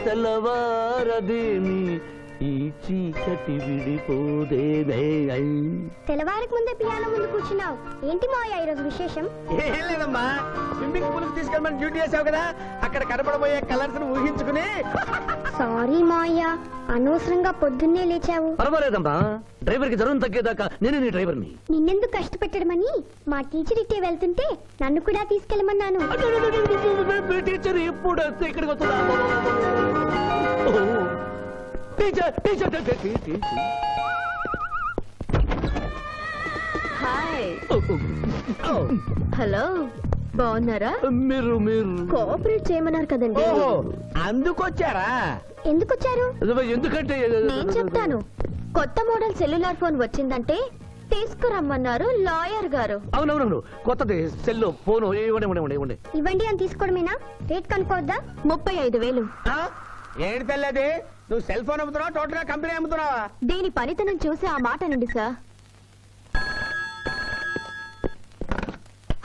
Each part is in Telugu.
తెల్లవారదేమి ఈ చీకటి విడిపోదేదే. తెల్లవారికి ముందే పియానో ముందు కూర్చున్నావు ఏంటి మావయ్య ఈరోజు విశేషం? ఏం లేదమ్మా, స్విమ్మింగ్ పూల్ కి తీసుకెళ్ళమని డ్యూటీ చేసావు కదా, అక్కడ కనపడబోయే కలర్స్ ను ఊహించుకుని. సారీ మావయ్య, అనవసరంగా పొద్దున్నే లేచావు. పర్వాలేదమ్మా, డ్రైవర్ కి జ్వరం తగ్గేదాకా నేనే నీ డ్రైవర్ని. నిన్నెందుకు కష్టపెట్టడమని మా టీచర్ ఇట్టే వెళ్తుంటే నన్ను కూడా తీసుకెళ్ళమన్నాను. టీచర్ ఎప్పుడు ఇక్కడికి వస్తుందా? Teacher teacher teacher. Hi, hello, బాగున్నారా? మీరు మీరు కోఆపరేట్ చేయమన్నారు కదండి. ఓహో, అందుకొచ్చారా? ఎందుకొచ్చారు? ఎందుకంటే నేను చెప్తాను. కొత్త మోడల్ సెల్యులార్ ఫోన్ వచ్చిందంటే తీసుకురమ్మన్నారు లాయర్ గారు. అవునవునవును, కొత్తది సెల్లో ఫోను. ఇవ్వండి. ఇవ్వండి అని తీసుకోవడమేనా? రేట్ కనుక్కోవద్దా? 35,000. ఏంటి తెల్లది, నువ్వు సెల్ ఫోన్ అమ్ముతున్నావా, టోటల్ గా కంపెనీ అమ్ముతున్నావా? దీని పనితనం చూసి ఆ మాట నుండి సార్.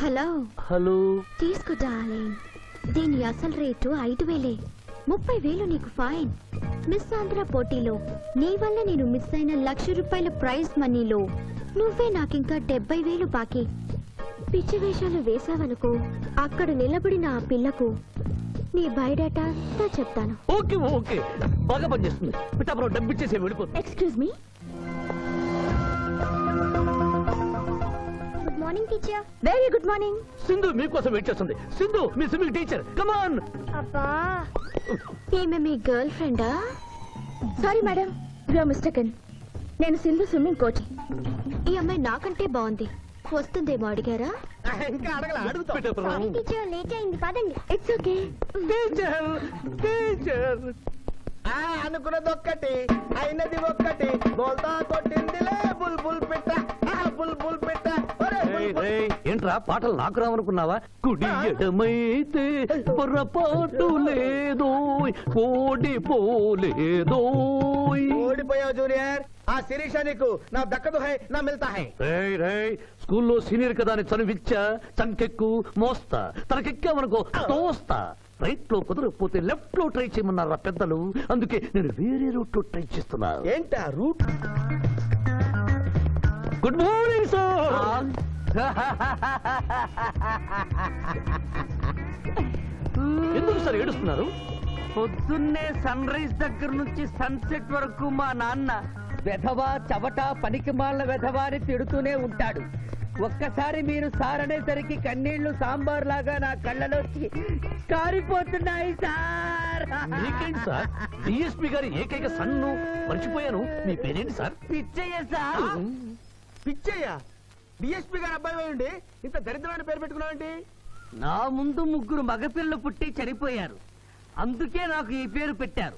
హలో హలో, తీసుకో డార్లింగ్. దీని అసలు రేటు 5,000. 30,000 నీకు ఫైన్. మిస్ ఆంధ్ర పోటీలో నీ వల్ల నేను మిస్ అయిన ₹1,00,000 ప్రైజ్ మనీలో నువ్వే నాకింకా 70,000 బాకీ. పిచ్చి వేషాలు వేసావనుకో, అక్కడ నిలబడిన ఆ పిల్లకు నీ బయోడేటా చెప్తాను. ఓకే ఓకే, బాగా పనిచేస్తుంది. పిఠాపురం డబ్బిచ్చేసే వెళ్ళిపోతుంది. Excuse me. Good morning teacher. Very good morning. Sindhu మీకోసం వెయిట్ చేస్తుంది. సింధు మీ స్విమ్మింగ్ టీచర్, కమ్ ఆన్. అబ్బా, ఈమె మీ గర్ల్ ఫ్రెండా? Sorry madam, you are mistaken. నేను సింధు స్విమ్మింగ్ కోచ్. ఈ అమ్మాయి నాకంటే బాగుంది, వస్తుందేమో అడిగారా? ఇంకా అడగల, అడుగుతా. సారీ టీచర్, లేట్ అయింది, పదండి. It's okay. Teacher teacher. అనుకున్నది ఒక్కటి, అయినది ఒక్కటి. బోల్తా కొట్టిందిలే బుల్బుల్ పిట్ట, బుల్బుల్ పిట్ట. ఏంట్రా పాటలు నాకు రావనుకున్నావా? కుడి ఎడమైతే పొరపాటు లేదో, ఓడిపోలేదో. ఓడిపోయావు జూనియర్, ఆ శిరీష నీకు నా దక్కదు హై, నా మిల్తా హై. స్కూల్లో సీనియర్ కదా అని చనువిచ్చా, చంకెక్కు మోస్తా, తనకెక్కామనుకో తోస్తా. రైట్ లో కుదరకపోతే లెఫ్ట్ లో ట్రై చేయమన్నారా పెద్దలు, అందుకే నేను వేరే రూట్ లో ట్రై చేస్తున్నా. ఏంటా రూట్? Good morning sir. ఎందుకు సార్ ఏడుస్తున్నారు? పొద్దున్నే సన్ రైజ్ దగ్గర నుంచి సన్సెట్ వరకు మా నాన్న వెధవా చవట పనికి మాలిన వెధవా అని తిడుతూనే ఉంటాడు. ఒక్కసారి మీరు సార్ అనేసరికి కన్నీళ్లు సాంబార్ లాగా నా కళ్ళలోకి కారిపోతున్నాయి సార్. మీకేంటి సార్, డిఎస్పీ గారి ఏకైక సన్ను మర్చిపోయాను. మీ పేరేంటి sir? Pichaiah sir. Pichaiah? DSP గారు అబ్బాయి ఉండి ఇంత దరిద్రమైన పేరు పెట్టుకున్నావండి? నా ముందు 3 మగపిల్లలు పుట్టి చనిపోయారు, అందుకే నాకు ఈ పేరు పెట్టారు.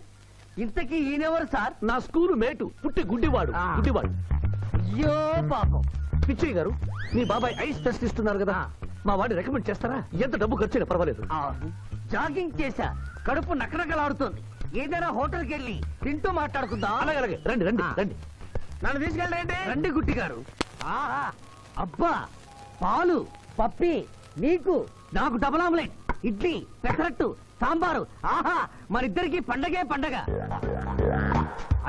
ఇంతకీ ఈయనెవరు సార్? నా స్కూలు మేటు, పుట్టి గుడ్డివాడు. అయ్యో పాపం. పిచ్చయ్య గారు, మీ బాబాయ్ ఐస్ టెస్ట్ ఇస్తున్నారు కదా, మా వాడిని రికమెండ్ చేస్తారా? ఎంత డబ్బు ఖర్చైనా పర్వాలేదు. జాగింగ్ చేశా, కడుపు నకనకలాడుతోంది. ఏదైనా హోటల్కి వెళ్ళి తింటూ మాట్లాడుకుందాం. అలాగే రండి రండి రండి. నన్ను తీసుకెళ్ళండి. రండి గుట్టి గారు. ఆహా, అబ్బా, పాలు పప్పి, నీకు నాకు డబుల్ ఆమ్లెట్, ఇడ్లీ, పెసరట్టు, సాంబారు. ఆహా, మనిద్దరికి పండగే పండగ.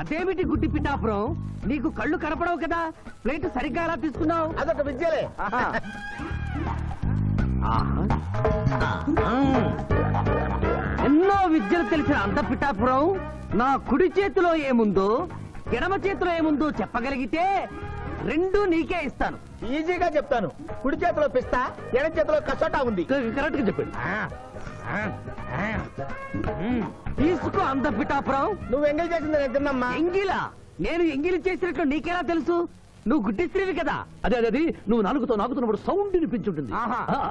అదేమిటి గుడ్డి పిఠాపురం, నీకు కళ్ళు కనపడవు కదా, ప్లేట్ సరిగ్గా ఎలా తీసుకున్నావు? అదొక విద్యలే. ఎన్నో విద్యలు తెలిసిన అంత పిఠాపురం నా కుడి చేతిలో ఏముందో ఎడమ చేతిలో ఏముందో చెప్పగలిగితే 2 నీకే ఇస్తాను. ఈజీగా చెప్తాను. కుడి చేతిలో పిస్తా, ఎడం చేతిలో కసోటా ఉంది. కరెక్ట్ గా చెప్పండి. తీసుకో అంత పిఠాపురం. నువ్వు ఎంగిల్ చేసింది నేను తిన్నమ్మా. ఎంగిలా? నేను ఎంగిలి చేసినట్లు నీకెలా తెలుసు? నువ్వు గుడ్డిస్త్రీవి కదా. అదే నువ్వు నాకుతున్నప్పుడు సౌండ్ వినిపించుంటుంది.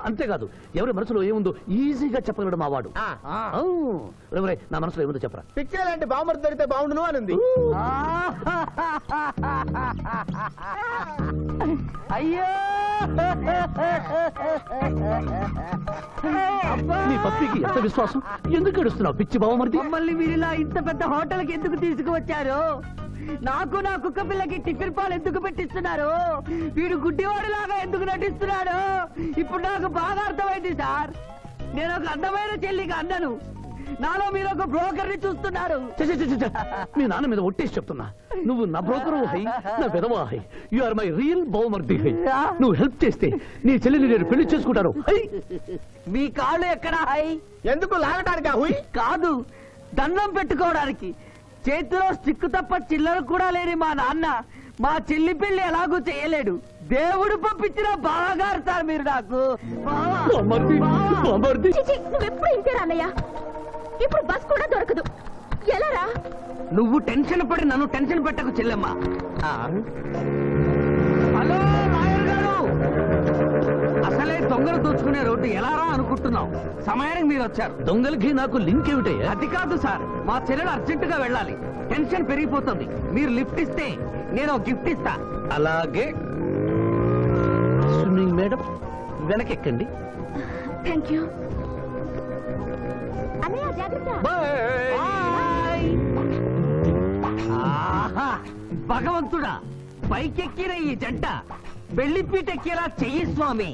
అంతేకాదు, ఎవరి మనసులో ఏముందో ఈజీగా చెప్పగలడు మా వాడు. నా మనసులో ఏముందో చెప్పరా? పిక్చర్ లాంటి బాంబర్ దొరికితే బాగుండును అని ఉంది. అయ్యో, నీ పప్పికి ఎంత విశ్వాసం, ఎందుకు ఏడుస్తున్నావు పిచ్చి బావమరిది? మమ్మల్ని వీరిలా ఇంత పెద్ద హోటల్కి ఎందుకు తీసుకువచ్చారు? నాకు నా కుక్క పిల్లకి టిఫిన్ పాలు ఎందుకు పెట్టిస్తున్నారు? వీడు గుడ్డివాడిలాగా ఎందుకు నటిస్తున్నాడు? ఇప్పుడు నాకు బాగా అర్థమైంది సార్. నేను ఒక అందమైన చెల్లికి అన్నను, నాలో మీరు ఒక బ్రోకర్ ని చూస్తున్నారు. ఛ, ఛ, ఛ, ఛ, ఛ. మీ నాన్న మీద ఒట్టేసి చెప్తున్నా, నువ్వు నా బ్రోకరు హై, నా విధవా హై. యు ఆర్ మై రియల్ బహుమర్ది హై. నువ్వు హెల్ప్ చేస్తే నీ చెల్లిని నేను పెళ్లి చేసుకుంటాను హై. మీ కాళ్ళు ఎక్కడా హై? ఎందుకు లాగటానికి హుయ్? కాదు, దండం పెట్టుకోవడానికి. చేతిలో స్టిక్ తప్ప చిల్లర కూడా లేని మా నాన్న మా చెల్లి పెళ్లి ఎలాగూ చేయలేడు. దేవుడు పంపించిన బాగారు సార్ మీరు నాకు. బావా, బామర్ది, బావా. బామర్ది. చిచి, నువ్వెప్పుడు ఇంతే రాన్నయ్య. ఇప్పుడు బస్ కూడా దొరకదు. ఎలా రా? నువ్వు టెన్షన్ పడి నన్ను టెన్షన్ పెట్టకు చెల్లెమ్మ. హలో లాయర్ గారు, అసలే దొంగలు దోచుకునే రోడ్డు ఎలా రా అనుకుంటున్నావు? సమయానికి మీరు వచ్చారు. దొంగలకి నాకు లింక్ ఏమిటయ్యా? అది కాదు సార్, మా చెల్లెలు అర్జెంట్ గా వెళ్ళాలి. టెన్షన్ పెరిగిపోతుంది. మీరు లిఫ్ట్ ఇస్తే నేను గిఫ్ట్ ఇస్తా. అలాగే. స్విమ్మింగ్ మేడం వెనకెక్కండి. థ్యాంక్ యూ అన్నయ్య, జాగ్రత్త. బాయ్. ఆహా, భగవంతుడా, పైకెక్కిన ఈ జంట బెల్లిపీటెక్కేలా చెయ్యి స్వామి.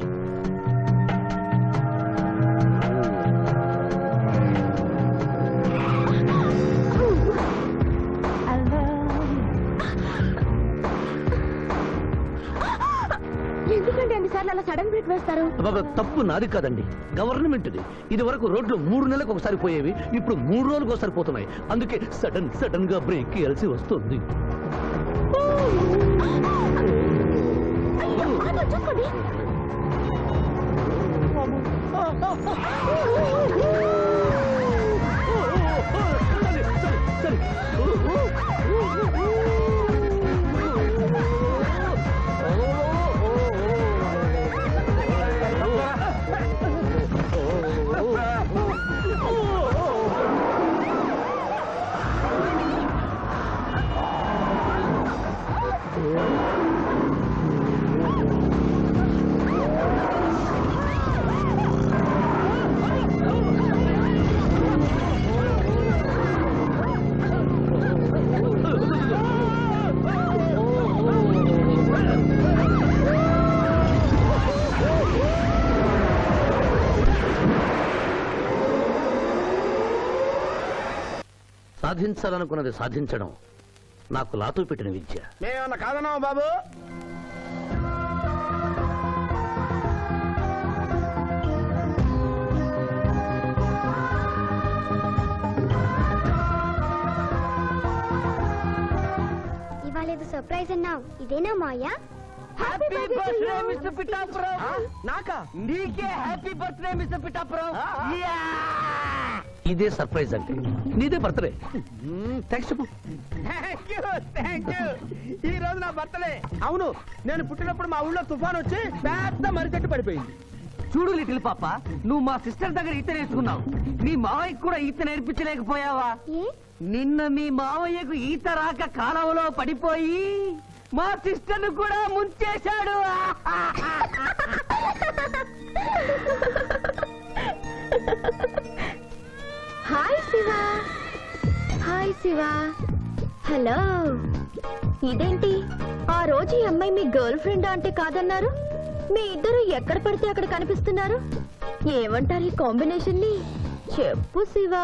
ఎందుకంటే అన్నిసార్లు అలా సడన్ బ్రేక్ వేస్తారు? అబ్బబ్బ, తప్పు నాది కాదండి, గవర్నమెంట్ది. ఇది వరకు రోడ్లు 3 నెలలకు ఒకసారి పోయేవి, ఇప్పుడు 3 రోజులకు ఒకసారి పోతున్నాయి. అందుకే సడన్ గా బ్రేక్ వేయాల్సి వస్తుంది. అయ్యో, ఆటో చూసుకోండి. సాధించాలనుకున్నది సాధించడం నాకు లాతో పెట్టిన విద్య. మేమన్నా కాదన్నావా బాబు? ఇవాళ ఏదో సర్ప్రైజ్ అన్నావు, ఇదేనా మాయా? Happy birthday mister Pithapuram. నాకా? నీకే happy birthday mister Pithapuram. Yeah! ఇదే సర్ప్రైజ్ అంటే. నీదే బర్త్డే. థ్యాంక్స్ చెప్పు. Thank you. ఈ రోజు నా బర్త్డే. అవును, నేను పుట్టినప్పుడు మా ఊళ్ళో తుఫాన్ వచ్చి పెద్ద మర్రి చెట్టు పడిపోయింది. చూడు లిటిల్ పాప, నువ్వు మా సిస్టర్ దగ్గర ఈత నేర్చుకున్నావు. మీ మావయ్యకు కూడా ఈత నేర్పించలేకపోయావా? ఏ? నిన్న మీ మావయ్యకు ఈత రాక కాలువలో పడిపోయి మా సిస్టర్ ను కూడా ముంచేశాడు. Hi Shiva. Hi Shiva. Hello. ఇదేంటి, ఆ రోజు ఈ అమ్మాయి మీ గర్ల్ ఫ్రెండ్ అంటే కాదన్నారు? మీ ఇద్దరు ఎక్కడ పడితే అక్కడ కనిపిస్తున్నారు. ఏమంటారు ఈ కాంబినేషన్ ని? చెప్పు శివ.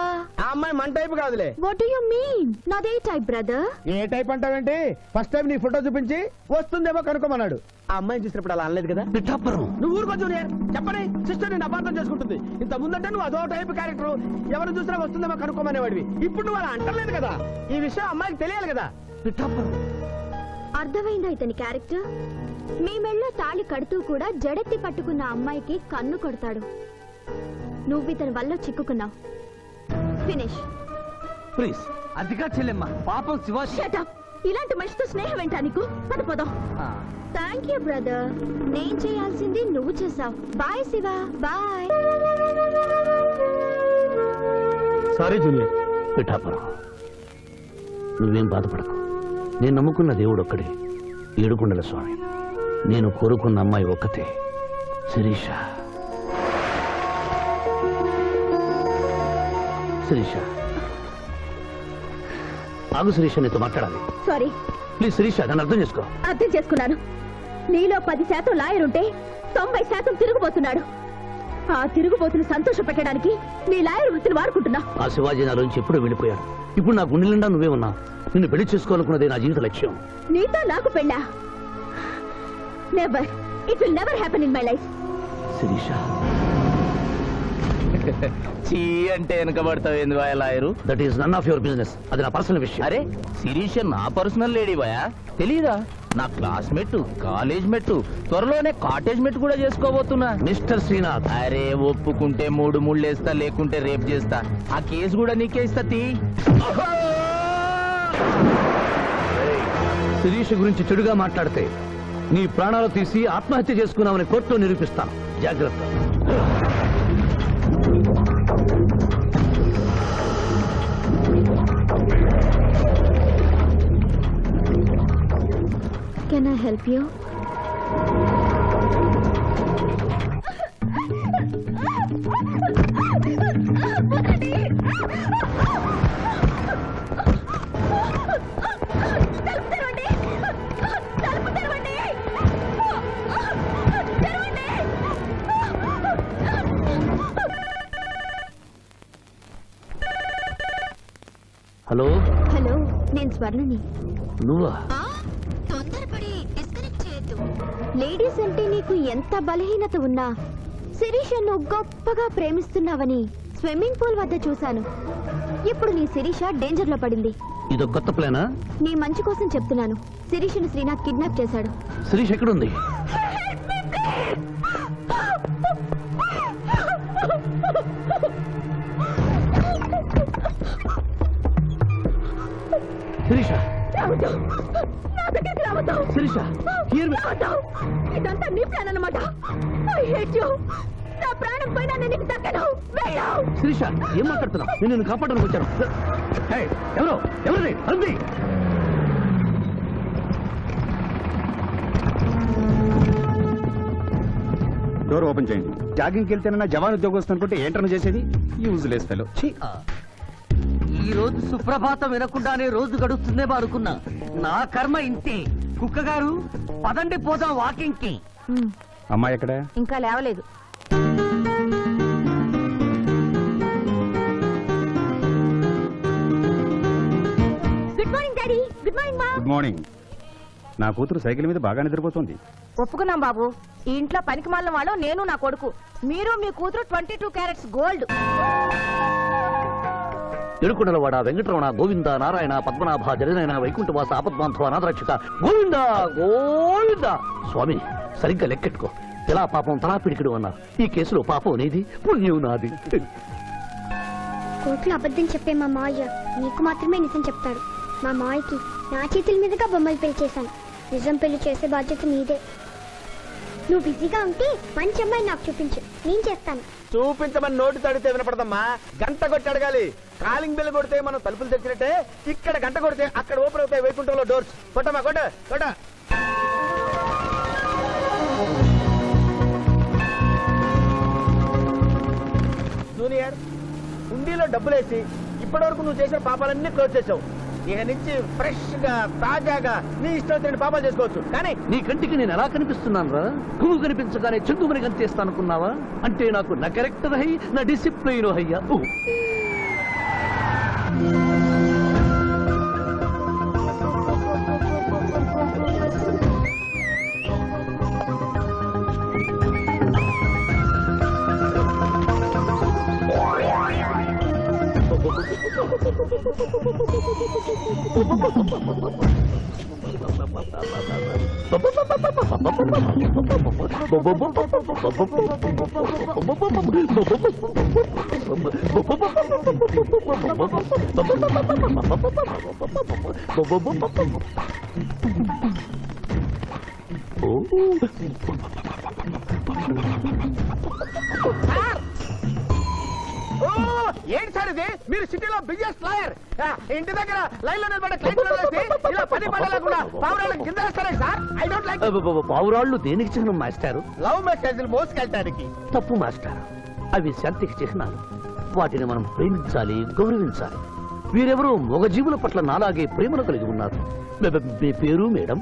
ఆ అమ్మాయి మన టైప్ కాదులే. What do you mean? నాదే టైప్ బ్రదర్. ఏ టైప్ అంటావేంటి? ఫస్ట్ టైం నీ ఫోటో చూపించి వస్తుందేమో కనుక్కోమన్నాడు. ఆ అమ్మాయిని చూసినప్పుడు అలా అనలేదు కదా. పిఠాపురం, నువ్వు ఊరుకో జూనియర్. చెప్పని సిస్టర్ నేను అపార్థం చేసుకుంటుంది. ఇంత ముందంటే నువ్వు అదో టైప్ క్యారెక్టర్, ఎవరు చూసినా వస్తుందేమో కనుక్కోమనేవాడివి. ఇప్పుడు నువ్వు అలా అంటలేదు కదా. ఈ విషయం అమ్మాయికి తెలియాలి కదా. పిఠాపురం. అర్థమైందా ఇతని క్యారెక్టర్? మీ మెళ్ళో తాళి కడుతూ కూడా జడెత్తి పట్టుకున్న అమ్మాయికి కన్ను కొడతాడు. నువ్వు ఇతని వల్ల చిక్కుకున్నావు. ఫినిష్. ప్లీజ్. అదిగా చెల్లెమ్మ, పాపం శివాజీ. Shut up. ఇలాంటి మనిషితో స్నేహం ఏంటా నీకు? పద పోదాం. Thank you brother. నేను చేయాల్సింది నువ్వు చేసావు. Bye Shiva. Bye. Sorry junior. Pithapuram, నువ్వేం బాధపడకు. నేను నమ్ముకున్న దేవుడు ఒక్కడే, ఏడుకొండల స్వామి. నేను కోరుకున్న అమ్మాయి ఒక్కతే, శిరీష. శిరీష, ఆగు శిరీష, నీతో మాట్లాడాలి. సారీ. ప్లీజ్ శిరీష, నన్ను అర్థం చేసుకో. అర్థం చేసుకున్నాను. నీలో 10% లాయర్ ఉంటే 90% తిరుగుబోతున్నాడు. ఆ తిరుగుబోతుని సంతోష పెట్టడానికి నీ లాయర్ వృత్తిని వాడుకుంటున్నా. ఆ శివాజీ నా నుంచి ఎప్పుడూ వెళ్ళిపోయాడు. ఇప్పుడు నా గుండె నిండా నువ్వే ఉన్నావు. నిన్ను పెళ్లి చేసుకోవాలనుకున్నదే నా జీవిత లక్ష్యం. నీతో నాకు పెళ్ళా? Never. It will never happen in my life. Sirisha, చీ అంటే వెనకబడతావు ఏంది boy lawyer? That is none of your business. అది నా పర్సనల్ విషయం. అరే శిరీష నా పర్సనల్ లేడీ బాయా, తెలీదా? నా క్లాస్మేట్, కాలేజ్ మెట్, త్వరలోనే కాటేజ్ మెట్ కూడా చేసుకోబోతున్నా. మిస్టర్ శ్రీనాథ్, అరే ఒప్పుకుంటే 3 ముళ్ళేస్తా, లేకుంటే రేప్ చేస్తా. ఆ కేసు కూడా నీకే ఇస్తా. శిరీష గురించి చెడుగా మాట్లాడితే నీ ప్రాణాలు తీసి ఆత్మహత్య చేసుకున్నామని కోర్టులో నిరూపిస్తాను. జాగ్రత్త. Can I help you? Hello. Hello, నేను స్వర్ణని. నువ్వా? తొందరపడి డిస్కనెక్ట్ చేయొద్దు. లేడీస్ అంటే నీకు ఎంత బలహీనత ఉన్నా శిరీషను గొప్పగా ప్రేమిస్తున్నావని స్విమ్మింగ్ పూల్ వద్ద చూశాను. ఇప్పుడు నీ శిరీష డేంజర్ లో పడింది. ఇదో కొత్త ప్లానా? నీ మంచి కోసం చెప్తున్నాను. శిరీషను శ్రీనాథ్ కిడ్నాప్ చేశాడు. శిరీష్ ఎక్కడుంది? శిరీష, శిరీష, హియర్ మీ. ఇదంతా నీ ప్లాన్ అన్నమాట. I hate you. నా ప్రాణం పోయినా నేను నీకు దక్కను. వెళ్ళు. శిరీష, ఏం మాట్లాడుతున్నావు? నేను నిన్ను కాపాడడానికి వచ్చాను. ఏయ్, ఎవరు? ఎవరిది? అరుంది. డోర్ ఓపెన్ చేయండి. జాగింగ్కి వెళ్తేనన్నా జవాన్ ఉద్యోగం అనుకుంటే ఏంటన్నా చేసేది? Useless fellow. ఈ రోజు సుప్రభాతం వినకుండానే రోజు గడుస్తుందే అనుకున్నా. నా కర్మ ఇంతే. కుక్క గారు పదండి పోదాం వాకింగ్ కి. అమ్మాయి ఎక్కడ? ఇంకా లేవలేదు. Good morning daddy. Good morning మా. Good morning. నా కూతురు సైకిల్ మీద బాగా నిద్రపోతుంది. ఒప్పుకున్నాం బాబు. ఈ ఇంట్లో పనికి మాలిన వాళ్ళు నేను, నా కొడుకు. మీరు మీ కూతురు 22 క్యారెట్స్ గోల్డ్. ఎరుకునలవాడ వెంకటరమణ గోవింద నారాయణ పద్మనాభ జగనైన వైకుంఠవాస ఆపద్బాంధవ అనాథరక్షక గోవింద గోవింద. స్వామి, సరిగ్గా లెక్కెట్టుకో. ఎలా పాపం తలా పిడికిడు అన్నారు. ఈ కేసులో పాపం నీది, పుణ్యం నాది. కోర్టులో అబద్ధం చెప్పే మా మావయ్య నీకు మాత్రమే నిజం చెప్తాడు. మా మావయ్యకి నా చేతుల మీదుగా బొమ్మలు పెళ్లి చేశాను. నిజం పెళ్లి చేసే బాధ్యత నీదే. నువ్వు బిజీగా ఉంటే మంచి అమ్మాయి నాకు చూపించు, నేను చేస్తాను. చూపించమని నోటి తడితే వినపడదమ్మా. గంట కొట్టి అడగాలి. కాలింగ్ బెల్ కొడితే మనం తలుపులు తెచ్చినట్టే ఇక్కడ గంట కొడితే అక్కడ ఓపెన్ అవుతాయి వైకుంఠంలో డోర్స్. కొట్టమ్మా, కొట్ట కొట్ట. జూనియర్, హుండీలో డబ్బులేసి ఇప్పటివరకు నువ్వు చేసిన పాపాలన్నీ క్లోజ్ చేసావు. ఇక నుంచి ఫ్రెష్ గా తాజాగా నీ ఇష్టం వచ్చిన పాపాలు చేసుకోవచ్చు. కానీ నీ కంటికి నేను ఎలా కనిపిస్తున్నాను రా? నువ్వు కనిపించగానే చెంగుమని కనిపిస్తా అనుకున్నావా? అంటే నాకు నా క్యారెక్టర్ హై, నా డిసిప్లైన్ హయ్యా. ఏంటి సార్ ఇది? మీరు సిటీలో బిజినెస్ లాయర్, ఇంటి దగ్గర లైన్ లో నిలబడే క్లయింట్లు ఇలా పని పడలేకుండా పావురాళ్ళకి కింద వేస్తారే సార్? I don't like. పావురాళ్ళు దేనికి చిహ్నం మాస్టారు? లవ్ మెసేజ్లు మోసుకెళ్ళటానికి. తప్పు మాస్టర్. అవి శాంతికి చిహ్నాలు. వాటిని మనం ప్రేమించాలి, గౌరవించాలి. వీరెవరూ మొగజీవుల పట్ల నాలాగే ప్రేమను కలిగి ఉన్నారు. మీ పేరు మేడం?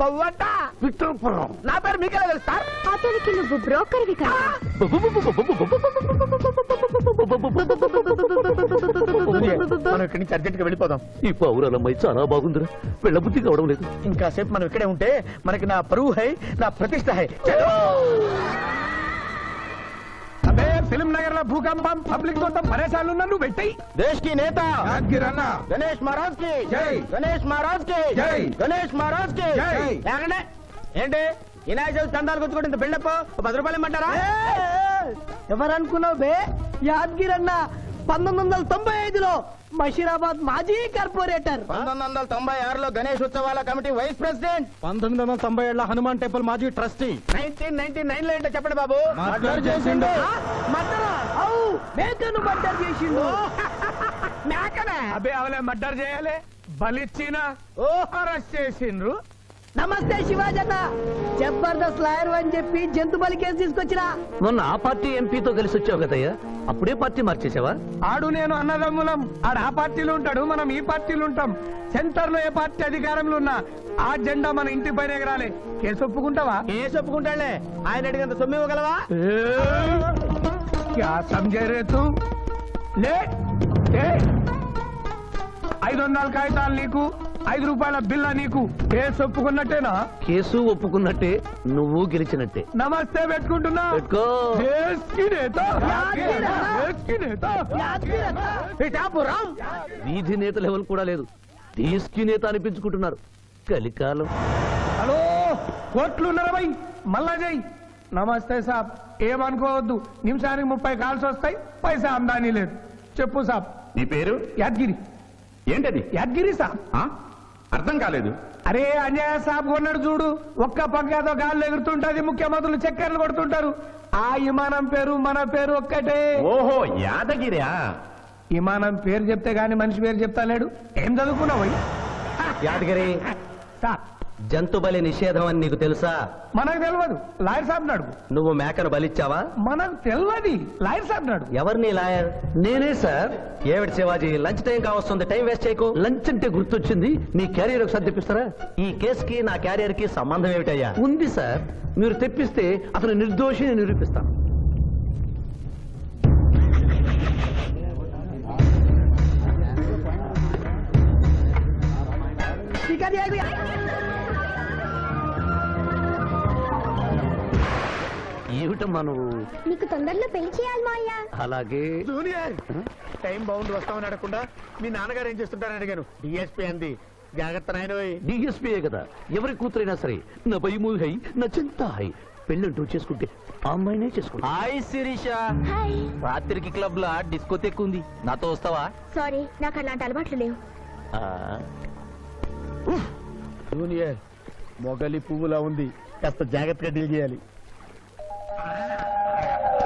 బవ్వంట. విక్టర్పురం. నా పేరు మీకెలా తెలుసు సార్? అతనికి నువ్వు బ్రోకర్వి కదా. మనం ఇక్కడి నుంచి అర్జెంట్ గా వెళ్ళిపోదాం. ఈ పౌరాలమ్మాయి చాలా బాగుందిరా, వెళ్ళబుద్ధి కావడం లేదు. ఇంకాసేపు మనం ఇక్కడే ఉంటే మనకి నా పరువు హై, నా ప్రతిష్ట హై. చలో. అబే ఫిల్మ్ నగర్ లో భూకంపం, పబ్లిక్ మొత్తం పరేషాన్లు ఉన్నా, నువ్వు పెట్టాయి. దేశ్ కి నేత గణేష్ మహారాజ్ కి జై, గణేష్ మహారాజ్ కి జై, గణేష్ మహారాజ్ కి జై. లేకండి ఏంటి వినాయక చవితి చందాలు గుర్తుకుంటే ఇంత బిల్డప్ 10 రూపాయలు ఇమ్మంటారా? ఎవరనుకున్నావు బే? యాద్గిరన్న 1995లో బషీరాబాద్ మాజీ కార్పొరేటర్, 1996లో గణేష్ ఉత్సవాల కమిటీ వైస్ ప్రెసిడెంట్, 1997లో హనుమాన్ టెంపుల్ మాజీ ట్రస్టీ, 1999లో ఏంటో చెప్పండి బాబు. మర్డర్ చేసిండు. మేకను మర్డర్ చేసిండు. మేకనే అబే అవలే మర్డర్ చేయాలి, బలిచ్చిన అరెస్ట్ చేసిండ్రు. నమస్తే శివాజన్న, జబర్దస్త్ లాయర్ అని చెప్పి జంతు బలి కేసు తీసుకొచ్చినా. మొన్న ఆ పార్టీ ఎంపీతో కలిసి వచ్చావు కదయ్యా, అప్పుడే పార్టీ మార్చేసావా? ఆడు నేను అన్నదమ్ములం, ఆడు ఆ పార్టీలో ఉంటాడు, మనం ఈ పార్టీలో ఉంటాం. సెంటర్ లో ఏ పార్టీ అధికారంలో ఉన్నా ఆ జెండా మన ఇంటి పైన ఎగరాలి. కేసు ఒప్పుకుంటావా? కేసు ఒప్పుకుంటాడులే, ఆయన అడిగినంత సొమ్ము ఇవ్వగలవా? క్యా సంజయ్ రే తూ? లే 500 కాగితాలు నీకు, 5 రూపాయల బిల్ల నీకు. కేసు ఒప్పుకున్నట్టేనా? కేసు ఒప్పుకున్నట్టే, నువ్వు గెలిచినట్టే. నమస్తే పెట్టుకుంటున్నా. పెట్టుకో. దేశ్ కి నేత, దేశ్ కి నేత. పిఠాపురం వీధి నేత లెవెల్ కూడా లేదు, తీసుకి నేత అనిపించుకుంటున్నారు. కలికాలం. హలో, కోట్లు ఉన్నారా భయ్? మళ్ళా జై. నమస్తే సాబ్, ఏమనుకోవద్దు, నిమిషానికి 30 కాల్స్ వస్తాయి, పైసా ఆమ్దానీ లేదు. చెప్పు సాబ్. నీ పేరు? యాద్గిరి. ఏంటది? యాద్గిరి సాబ్. అర్థం కాలేదు. అరే అంజయ్య సాబ్ కొన్నాడు చూడు, ఒక్క పక్కతో గాల్లో ఎగురుతుంటది, ముఖ్యమంత్రులు చక్కర్లు కొడుతుంటారు. ఆ విమానం పేరు మన పేరు ఒక్కటే. ఓహో, యాదగిరా? విమానం పేరు చెప్తే గాని మనిషి పేరు చెప్తా లేడు. ఏం చదువుకున్నావు? యాదగిరి, సాబ్ జంతు బలి నిషేధం అని నీకు తెలుసా? మనకు తెలియదు, లాయర్ సాబ్ నాడు. నువ్వు మేకను బలిచ్చావా? మనకు తెలియదు, లాయర్ సాబ్ నాడు. ఎవరిని లాయర్? నేనే సార్. ఏమిటి శివాజీ, లంచ్ టైం కావస్తుంది, టైం వేస్ట్ చేయకు. లంచ్ అంటే గుర్తొచ్చింది, మీ క్యారియర్ ఒకసారి తెప్పిస్తారా? ఈ కేసుకి నా క్యారియర్ కి సంబంధం ఏమిటయ్యా? ఉంది సార్, మీరు తెప్పిస్తే అతను నిర్దోషిని నిరూపిస్తాను. ఏమిటమ్మా నువ్వు? నీకు తొందరలో పెళ్లి చేయాలి మావయ్య. అలాగే. జూనియర్, టైం బాగుండి వస్తామని అడగకుండా మీ నాన్నగారు ఏం చేస్తుంటారని అడిగాను. డిఎస్పీ అంది. జాగ్రత్త నాయనోయ్. డిఎస్పీయే కదా, ఎవరి కూతురైనా సరే నా భయము హై, నా చింత హై. పెళ్ళంటూ చేసుకుంటే ఆ అమ్మాయినే చేసుకుంటా. Hi Sirisha, hi. రాత్రికి క్లబ్ లో డిస్కోతెక్ ఉంది, నాతో వస్తావా? సారీ, నాకు అలాంటి అలవాట్లు లేవు. జూనియర్, మొగలి పువ్వులా ఉంది, కాస్త జాగ్రత్తగా డీల్ చేయాలి.